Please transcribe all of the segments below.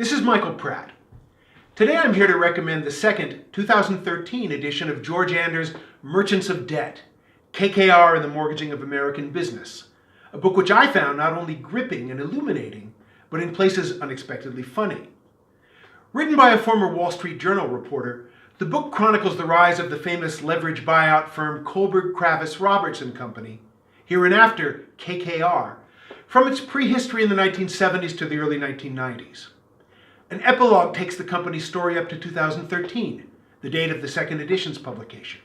This is Michael Pratt. Today I'm here to recommend the second 2013 edition of George Anders' Merchants of Debt, KKR and the Mortgaging of American Business, a book which I found not only gripping and illuminating, but in places unexpectedly funny. Written by a former Wall Street Journal reporter, the book chronicles the rise of the famous leverage buyout firm Kohlberg Kravis Roberts & Company, hereinafter KKR, from its prehistory in the 1970s to the early 1990s. An epilogue takes the company's story up to 2013, the date of the second edition's publication.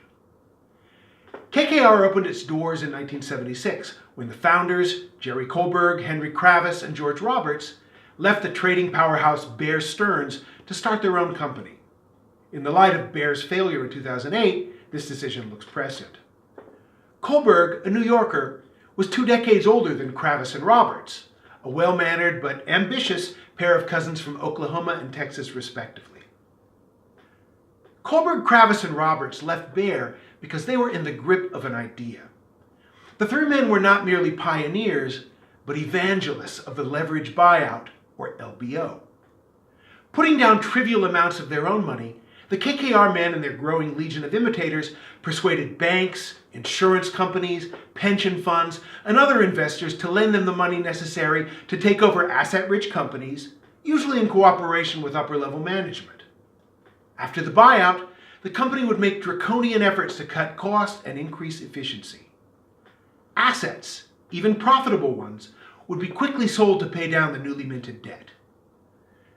KKR opened its doors in 1976 when the founders, Jerry Kohlberg, Henry Kravis, and George Roberts, left the trading powerhouse Bear Stearns to start their own company. In the light of Bear's failure in 2008, this decision looks prescient. Kohlberg, a New Yorker, was 2 decades older than Kravis and Roberts, a well-mannered but ambitious pair of cousins from Oklahoma and Texas, respectively. Kohlberg, Kravis, and Roberts left Bear because they were in the grip of an idea. The three men were not merely pioneers, but evangelists of the leverage buyout, or LBO. Putting down trivial amounts of their own money, the KKR men and their growing legion of imitators persuaded banks, insurance companies, pension funds, and other investors to lend them the money necessary to take over asset-rich companies, usually in cooperation with upper-level management. After the buyout, the company would make draconian efforts to cut costs and increase efficiency. Assets, even profitable ones, would be quickly sold to pay down the newly minted debt.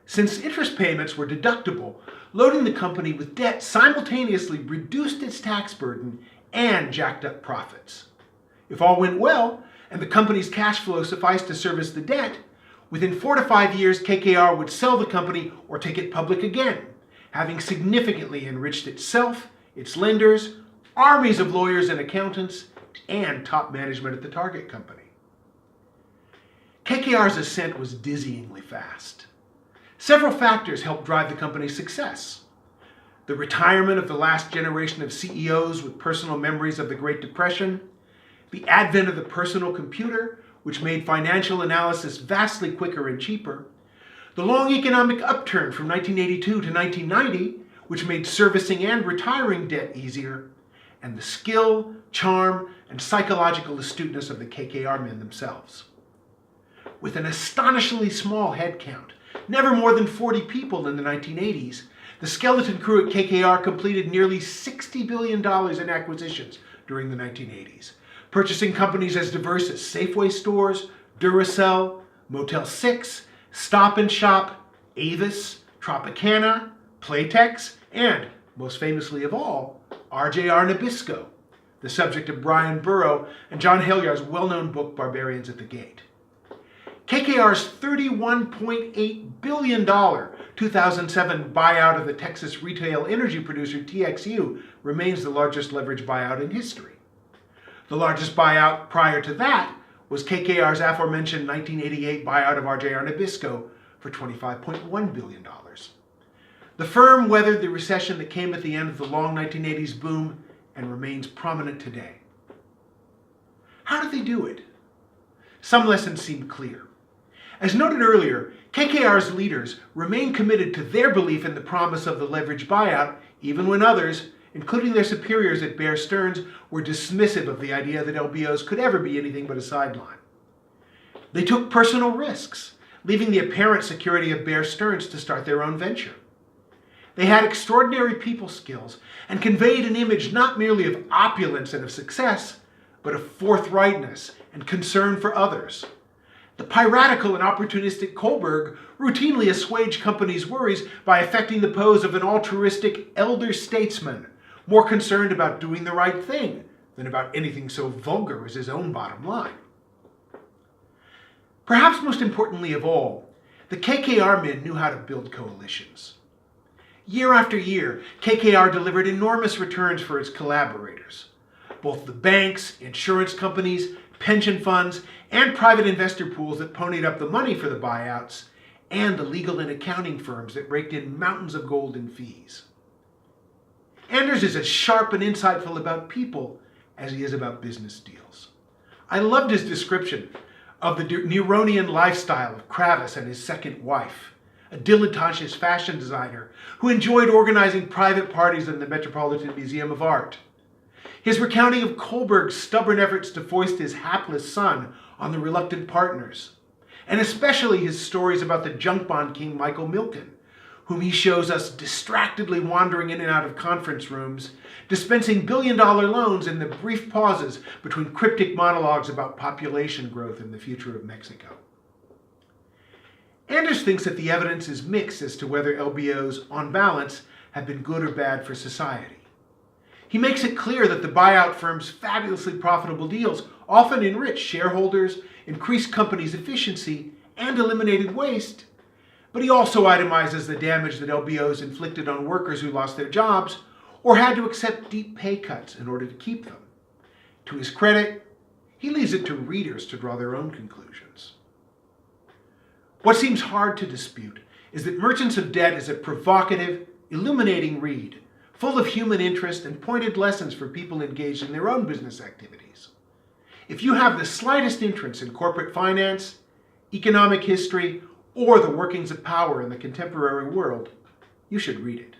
Since interest payments were deductible, loading the company with debt simultaneously reduced its tax burden and jacked up profits. If all went well, and the company's cash flow sufficed to service the debt, within 4 to 5 years KKR would sell the company or take it public again, having significantly enriched itself, its lenders, armies of lawyers and accountants, and top management at the target company. KKR's ascent was dizzyingly fast. Several factors helped drive the company's success. The retirement of the last generation of CEOs with personal memories of the Great Depression, the advent of the personal computer, which made financial analysis vastly quicker and cheaper, the long economic upturn from 1982 to 1990, which made servicing and retiring debt easier, and the skill, charm, and psychological astuteness of the KKR men themselves. With an astonishingly small headcount, never more than 40 people in the 1980s, the skeleton crew at KKR completed nearly $60 billion in acquisitions during the 1980s, purchasing companies as diverse as Safeway stores, Duracell, Motel 6, Stop and Shop, Avis, Tropicana, Playtex, and, most famously of all, RJR Nabisco, the subject of Brian Burrow and John Helyar's well-known book Barbarians at the Gate. KKR's $31.8 billion 2007 buyout of the Texas retail energy producer TXU remains the largest leverage buyout in history. The largest buyout prior to that was KKR's aforementioned 1988 buyout of RJR Nabisco for $25.1 billion. The firm weathered the recession that came at the end of the long 1980s boom and remains prominent today. How did they do it? Some lessons seem clear. As noted earlier, KKR's leaders remain committed to their belief in the promise of the leverage buyout, even when others, including their superiors at Bear Stearns, were dismissive of the idea that LBOs could ever be anything but a sideline. They took personal risks, leaving the apparent security of Bear Stearns to start their own venture. They had extraordinary people skills and conveyed an image not merely of opulence and of success, but of forthrightness and concern for others. The piratical and opportunistic Kohlberg routinely assuaged companies' worries by affecting the pose of an altruistic elder statesman, more concerned about doing the right thing than about anything so vulgar as his own bottom line. Perhaps most importantly of all, the KKR men knew how to build coalitions. Year after year, KKR delivered enormous returns for its collaborators. Both the banks, insurance companies, pension funds, and private investor pools that ponied up the money for the buyouts, and the legal and accounting firms that raked in mountains of gold in fees. Anders is as sharp and insightful about people as he is about business deals. I loved his description of the Neronian lifestyle of Kravis and his second wife, a dilettante fashion designer who enjoyed organizing private parties in the Metropolitan Museum of Art. His recounting of Kohlberg's stubborn efforts to foist his hapless son on the reluctant partners, and especially his stories about the junk bond king Michael Milken, whom he shows us distractedly wandering in and out of conference rooms, dispensing billion-dollar loans in the brief pauses between cryptic monologues about population growth and the future of Mexico. Anders thinks that the evidence is mixed as to whether LBOs, on balance, have been good or bad for society. He makes it clear that the buyout firm's fabulously profitable deals often enriched shareholders, increased companies' efficiency, and eliminated waste. But he also itemizes the damage that LBOs inflicted on workers who lost their jobs or had to accept deep pay cuts in order to keep them. To his credit, he leaves it to readers to draw their own conclusions. What seems hard to dispute is that Merchants of Debt is a provocative, illuminating read, full of human interest and pointed lessons for people engaged in their own business activities. If you have the slightest interest in corporate finance, economic history, or the workings of power in the contemporary world, you should read it.